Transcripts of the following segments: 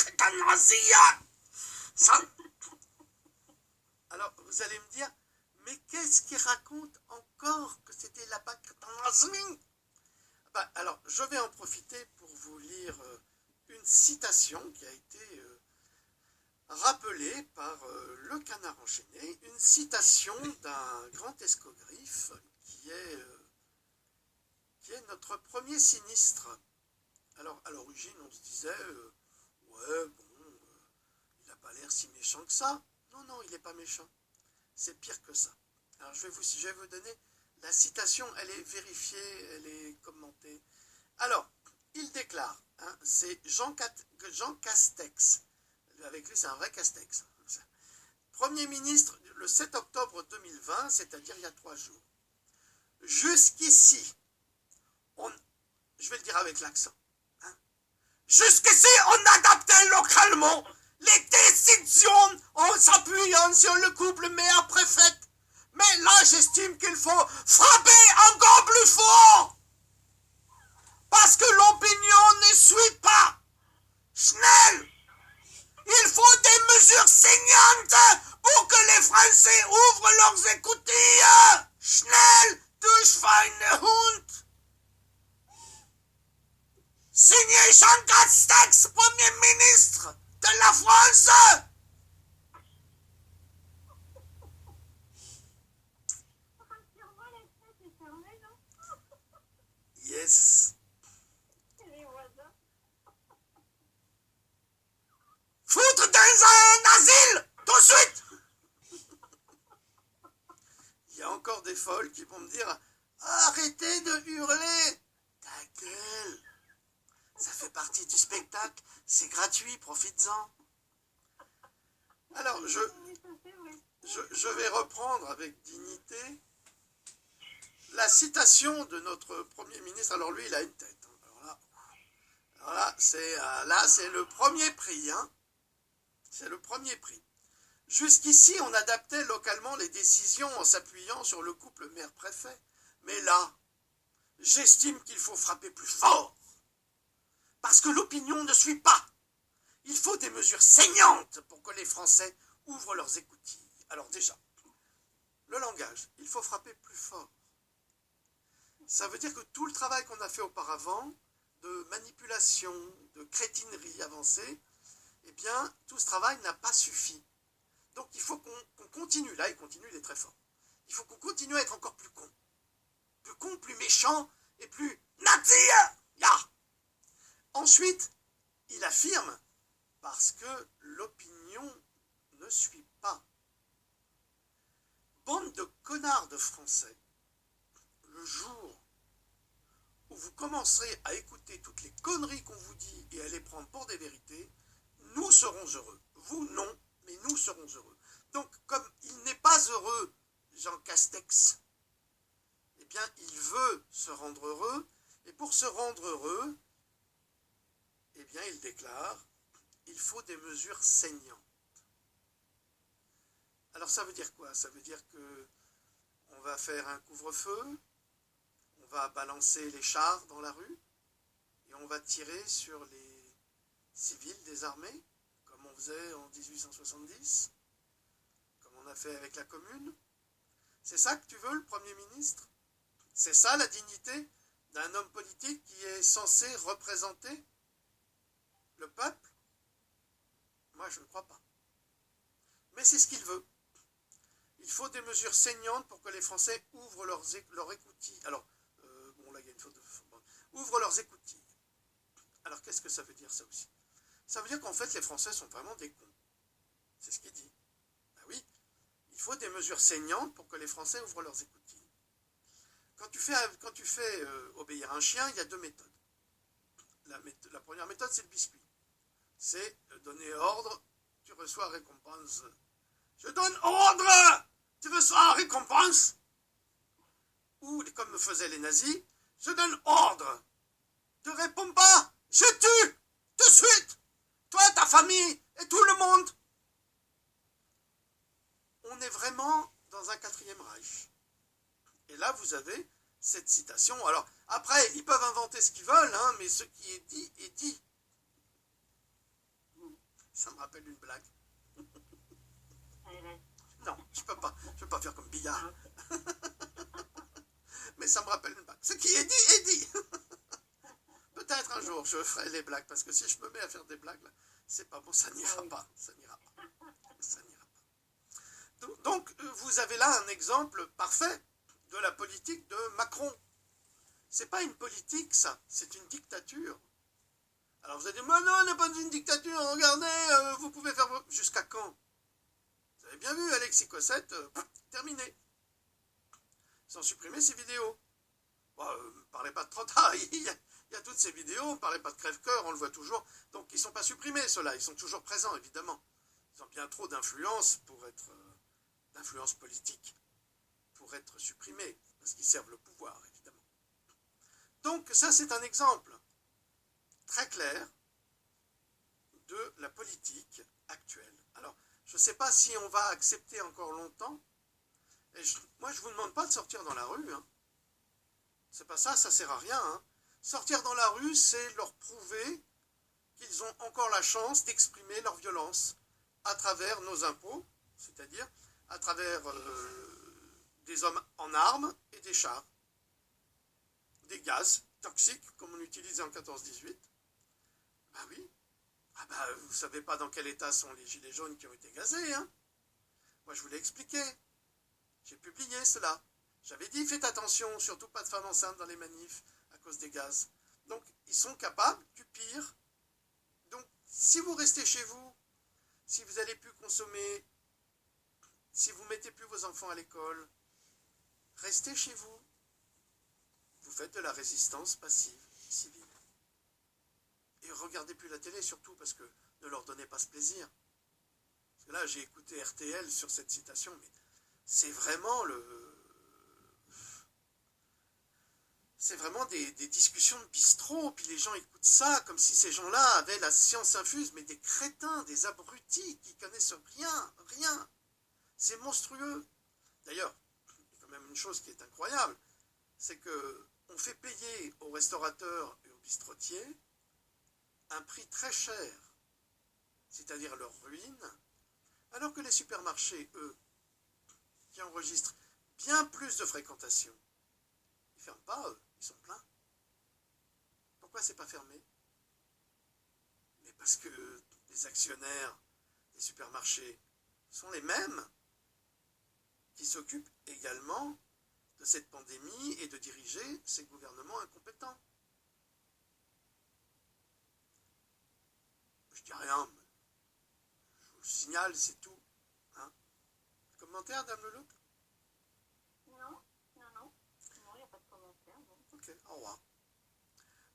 crétin nazi. Ça... Alors, vous allez me dire, mais qu'est-ce qu'il raconte encore que c'était là-bas crétin nazi? Alors, je vais en profiter pour vous lire une citation qui a été rappelée par le Canard enchaîné, une citation d'un grand escogriffe qui est notre premier sinistre. Alors, à l'origine, on se disait, ouais, bon, il n'a pas l'air si méchant que ça. Non, non, il n'est pas méchant. C'est pire que ça. Alors, je vais vous donner la citation, elle est vérifiée, elle est commentée. Alors, il déclare, hein, c'est Jean Castex. Avec lui, c'est un vrai Castex. Premier ministre, le 7 octobre 2020, c'est-à-dire il y a 3 jours. Jusqu'ici, je vais le dire avec l'accent. Hein, jusqu'ici, on adaptait localement les décisions en s'appuyant sur le couple maire-préfète. Mais là, j'estime qu'il faut frapper encore plus fort. Parce que l'opinion ne suit pas. Schnell, il faut des mesures saignantes pour que les Français ouvrent leurs écoutilles. Schnell, du Schweinehund. Signé Jean Castex, Premier ministre de la France. Yes. Foutre dans un asile, tout de suite. Il y a encore des folles qui vont me dire, arrêtez de hurler. Ta gueule. Ça fait partie du spectacle, c'est gratuit, profites-en. Alors, je vais reprendre avec dignité la citation de notre Premier ministre. Alors lui, il a une tête. Alors là, c'est le premier prix. Hein. C'est le premier prix. Jusqu'ici, on adaptait localement les décisions en s'appuyant sur le couple maire-préfet. Mais là, j'estime qu'il faut frapper plus fort. Parce que l'opinion ne suit pas. Il faut des mesures saignantes pour que les Français ouvrent leurs écoutilles. Alors déjà, le langage, il faut frapper plus fort. Ça veut dire que tout le travail qu'on a fait auparavant, de manipulation, de crétinerie avancée, eh bien, tout ce travail n'a pas suffi. Donc il faut qu'on continue. Là, il continue, il est très fort. Il faut qu'on continue à être encore plus con. Plus con, plus méchant et plus nazi. Yeah. Ensuite, il affirme, parce que l'opinion ne suit pas. Bande de connards de Français, le jour où vous commencerez à écouter toutes les conneries qu'on vous dit et à les prendre pour des vérités, nous serons heureux. Vous, non, mais nous serons heureux. Donc, comme il n'est pas heureux, Jean Castex, eh bien, il veut se rendre heureux, et pour se rendre heureux, eh bien, il déclare, il faut des mesures saignantes. Alors, ça veut dire quoi? Ça veut dire que on va faire un couvre-feu, on va balancer les chars dans la rue, et on va tirer sur les civils désarmés, comme on faisait en 1870, comme on a fait avec la Commune. C'est ça que tu veux, le Premier ministre? C'est ça la dignité d'un homme politique qui est censé représenter le peuple? Moi, je ne crois pas. Mais c'est ce qu'il veut. Il faut des mesures saignantes pour que les Français ouvrent leurs écoutilles. Alors, bon, là, il y a une faute de... ouvrent leurs écoutilles. Alors, qu'est-ce que ça veut dire, ça aussi? Ça veut dire qu'en fait, les Français sont vraiment des cons. C'est ce qu'il dit. Ben oui, il faut des mesures saignantes pour que les Français ouvrent leurs écoutilles. Quand tu fais obéir un chien, il y a 2 méthodes. La première méthode, c'est le biscuit. C'est donner ordre, tu reçois récompense. Je donne ordre, tu reçois récompense. Ou, comme faisaient les nazis, je donne ordre, tu réponds pas, je tue, tout de suite, toi, ta famille et tout le monde. On est vraiment dans un 4e Reich. Et là, vous avez cette citation. Alors, après, ils peuvent inventer ce qu'ils veulent, hein, mais ce qui est dit est dit. Ça me rappelle une blague. Non, je peux pas faire comme Billard. Mais ça me rappelle une blague. Ce qui est dit est dit. Peut-être un jour je ferai les blagues, parce que si je me mets à faire des blagues, là, c'est pas bon, ça n'ira pas. Ça n'ira pas. Ça n'ira pas. Donc, vous avez là un exemple parfait de la politique de Macron. C'est pas une politique, ça, c'est une dictature. Alors vous allez dire, mais non, on n'est pas une dictature, regardez, vous pouvez faire... Jusqu'à quand? Vous avez bien vu, Alexis Cossette, terminé. Ils ont supprimé ces vidéos. Bon, parlez pas de trop tard, il y a toutes ces vidéos, on ne parlait pas de crève-cœur, on le voit toujours. Donc ils ne sont pas supprimés, ceux-là, ils sont toujours présents, évidemment. Ils ont bien trop d'influence pour être... d'influence politique, pour être supprimés, parce qu'ils servent le pouvoir, évidemment. Donc ça, c'est un exemple très clair de la politique actuelle. Alors, je ne sais pas si on va accepter encore longtemps. Et moi, je ne vous demande pas de sortir dans la rue. Hein. C'est pas ça, ça sert à rien. Hein. Sortir dans la rue, c'est leur prouver qu'ils ont encore la chance d'exprimer leur violence à travers nos impôts, c'est-à-dire à travers des hommes en armes et des chars, des gaz toxiques, comme on utilisait en 14-18. Ben oui. Ah ben, vous ne savez pas dans quel état sont les gilets jaunes qui ont été gazés. Hein. Moi, je vous l'ai expliqué. J'ai publié cela. J'avais dit, faites attention, surtout pas de femmes enceintes dans les manifs à cause des gaz. Donc, ils sont capables du pire. Donc, si vous restez chez vous, si vous n'allez plus consommer, si vous ne mettez plus vos enfants à l'école, restez chez vous. Vous faites de la résistance passive, civile. Et regardez plus la télé, surtout, parce que ne leur donnez pas ce plaisir. Parce que là, j'ai écouté RTL sur cette citation, mais c'est vraiment c'est vraiment des discussions de bistrot, puis les gens écoutent ça comme si ces gens-là avaient la science infuse, mais des crétins, des abrutis qui connaissent rien. C'est monstrueux. D'ailleurs, il y a quand même une chose qui est incroyable, c'est qu'on fait payer aux restaurateurs et aux bistrotiers un prix très cher, c'est-à-dire leur ruine, alors que les supermarchés, eux, qui enregistrent bien plus de fréquentation, ils ne ferment pas, eux, ils sont pleins. Pourquoi c'est pas fermé? Mais parce que les actionnaires des supermarchés sont les mêmes qui s'occupent également de cette pandémie et de diriger ces gouvernements incompétents. Je dis rien, mais je vous le signale, c'est tout. Hein? Commentaire, Dame Leloup? Non, il n'y a pas de commentaire. Non. Ok, au revoir.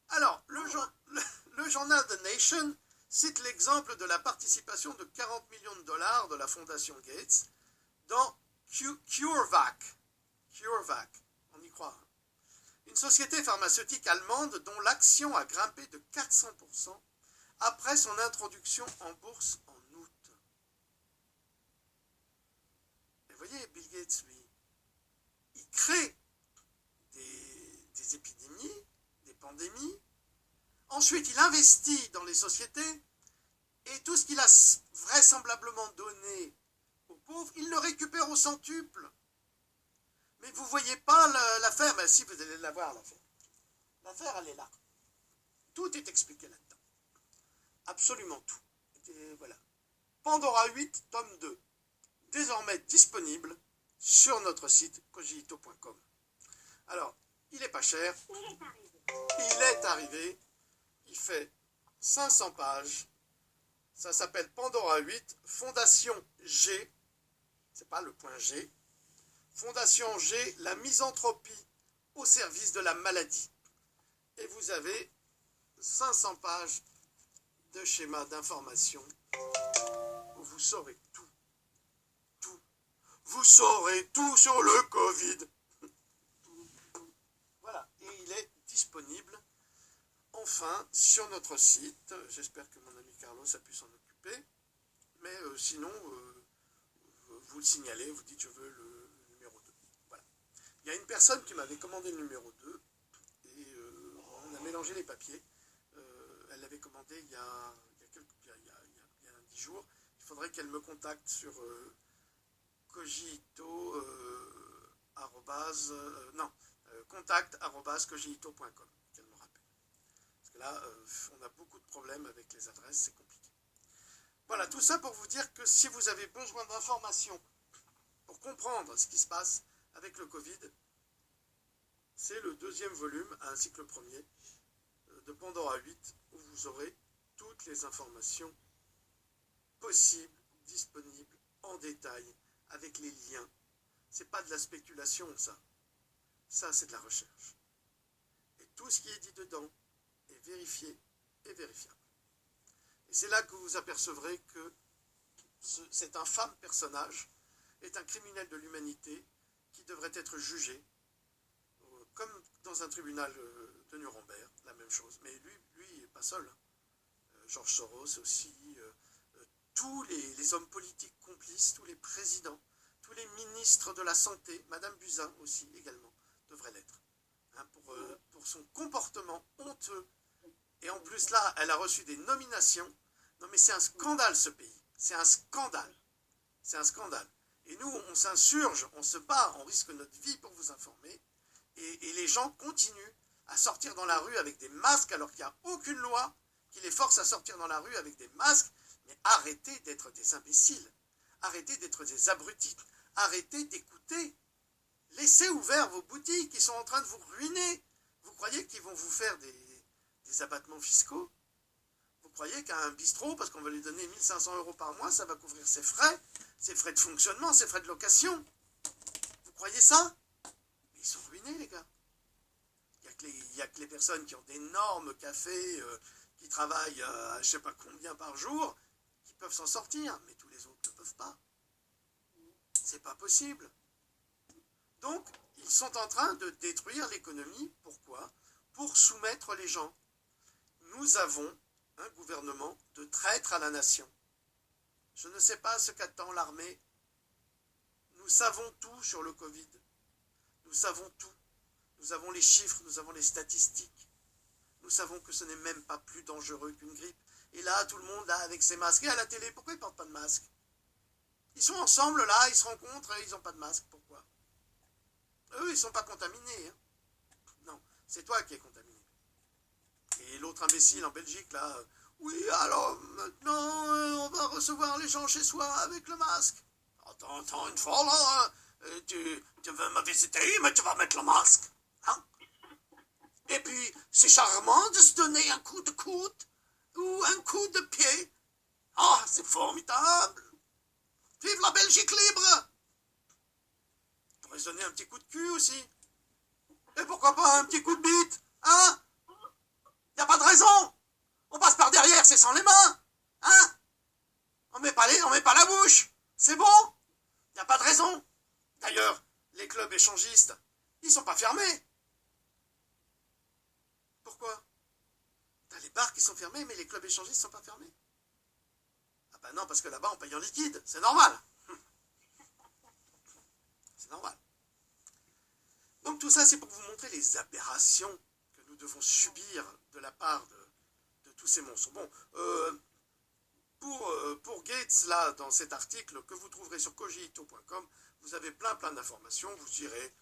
Alors, le journal The Nation cite l'exemple de la participation de 40 millions de dollars de la fondation Gates dans CureVac. CureVac, on y croit. Hein? Une société pharmaceutique allemande dont l'action a grimpé de 400% après son introduction en bourse en août. Et vous voyez, Bill Gates, lui, il crée des épidémies, des pandémies. Ensuite, il investit dans les sociétés et tout ce qu'il a vraisemblablement donné aux pauvres, il le récupère au centuple. Mais vous ne voyez pas l'affaire. Ben si, vous allez la voir, l'affaire. L'affaire, elle est là. Tout est expliqué là-dedans. Absolument tout. Et voilà. Pandora 8, tome 2. Désormais disponible sur notre site cogito.com. Alors, il n'est pas cher. Il est arrivé. Il fait 500 pages. Ça s'appelle Pandora 8, Fondation G. C'est pas le point G. Fondation G, la misanthropie au service de la maladie. Et vous avez 500 pages de schémas d'information où vous saurez tout. Tout. Vous saurez tout sur le Covid. Voilà. Et il est disponible enfin sur notre site. J'espère que mon ami Carlos a pu s'en occuper. Mais sinon, vous le signalez, vous dites je veux le numéro 2. Voilà. Il y a une personne qui m'avait commandé le numéro 2 et on a mélangé les papiers. Elle l'avait commandé il y a 10 faudrait qu'elle me contacte sur cogito, contact@cogito.com, qu'elle me rappelle. Parce que là, on a beaucoup de problèmes avec les adresses, c'est compliqué. Voilà, tout ça pour vous dire que si vous avez besoin d'informations pour comprendre ce qui se passe avec le Covid, c'est le deuxième volume, ainsi que le premier, de Pandora 8, où vous aurez toutes les informations possibles, disponibles, en détail, avec les liens. C'est pas de la spéculation, ça. Ça, c'est de la recherche. Et tout ce qui est dit dedans est vérifié et vérifiable. Et c'est là que vous apercevrez que cet infâme personnage est un criminel de l'humanité qui devrait être jugé comme dans un tribunal de Nuremberg, la même chose. Mais lui n'est pas seul. Georges Soros aussi, tous les hommes politiques complices, tous les présidents, tous les ministres de la Santé, Madame Buzyn aussi également, devraient l'être. Hein, pour son comportement honteux. Et en plus là, elle a reçu des nominations. Non mais c'est un scandale ce pays. C'est un scandale. C'est un scandale. Et nous, on s'insurge, on se bat, on risque notre vie pour vous informer. Et les gens continuent à sortir dans la rue avec des masques alors qu'il n'y a aucune loi qui les force à sortir dans la rue avec des masques. Mais arrêtez d'être des imbéciles. Arrêtez d'être des abrutis. Arrêtez d'écouter. Laissez ouverts vos boutiques, ils sont en train de vous ruiner. Vous croyez qu'ils vont vous faire des abattements fiscaux? Vous croyez qu'un bistrot, parce qu'on va lui donner 1 500 € par mois, ça va couvrir ses frais de fonctionnement, ses frais de location? Vous croyez ça? Mais ils sont ruinés, les gars. Il n'y a que les personnes qui ont d'énormes cafés, qui travaillent je ne sais pas combien par jour, qui peuvent s'en sortir. Mais tous les autres ne peuvent pas. C'est pas possible. Donc, ils sont en train de détruire l'économie. Pourquoi? Pour soumettre les gens. Nous avons un gouvernement de traître à la nation. Je ne sais pas ce qu'attend l'armée. Nous savons tout sur le Covid. Nous savons tout. Nous avons les chiffres, nous avons les statistiques. Nous savons que ce n'est même pas plus dangereux qu'une grippe. Et là, tout le monde, là, avec ses masques. Et à la télé, pourquoi ils ne portent pas de masque? Ils sont ensemble, là, ils se rencontrent et ils n'ont pas de masque. Pourquoi? Eux, ils ne sont pas contaminés. Hein. Non, c'est toi qui es contaminé. Et l'autre imbécile en Belgique, là, oui, alors maintenant, on va recevoir les gens chez soi avec le masque. Attends, une fois, là, tu veux me visiter, mais tu vas mettre le masque. Hein? Et puis, c'est charmant de se donner un coup de coude ou un coup de pied. Ah, c'est formidable. Vive la Belgique libre. Tu pourrais se donner un petit coup de cul aussi. Et pourquoi pas un petit coup de bite? Hein? Y a pas de raison. On passe par derrière, c'est sans les mains. Hein? On met pas la bouche. C'est bon? Y a pas de raison. D'ailleurs, les clubs échangistes, ils sont pas fermés. Pourquoi? T'as les bars qui sont fermés, mais les clubs échangistes sont pas fermés. Ah bah non, parce que là-bas, on paye en liquide. C'est normal. C'est normal. Donc tout ça, c'est pour vous montrer les aberrations que nous devons subir de la part de tous ces monstres. Bon, pour Gates, là, dans cet article que vous trouverez sur cogito.com, vous avez plein d'informations. Vous irez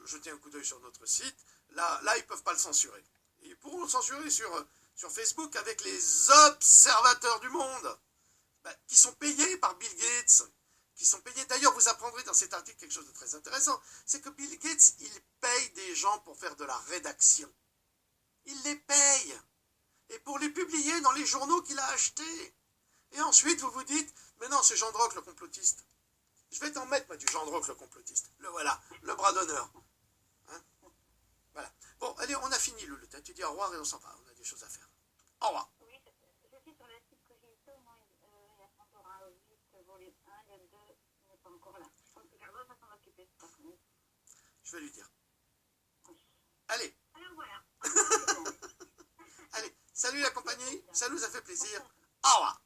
jeter un coup d'œil sur notre site. Là, ils ne peuvent pas le censurer. Et ils pourront le censurer sur Facebook avec les observateurs du monde, qui sont payés par Bill Gates. Qui sont payés. D'ailleurs, vous apprendrez dans cet article quelque chose de très intéressant, c'est que Bill Gates, il paye des gens pour faire de la rédaction. Il les paye. Et pour les publier dans les journaux qu'il a achetés. Et ensuite, vous vous dites, mais non, c'est Jean Drocq, le complotiste. Je vais t'en mettre, moi, du Jean Drocq, le complotiste. Le voilà, le bras d'honneur. Hein? Voilà. Bon, allez, on a fini, Loulou. Tu dis au revoir et on s'en va. On a des choses à faire. Au revoir. Oui, je suis sur le site Cogito, moi, il y a Pandora 8, volume 1, le 2 n'est pas encore là. Je pense que Carlos va s'en occuper, par contre. Je vais lui dire. Oui. Allez. Alors voilà. Allez, salut la compagnie. Ça nous a fait plaisir. Au revoir.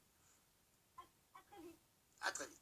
À très vite. À très vite.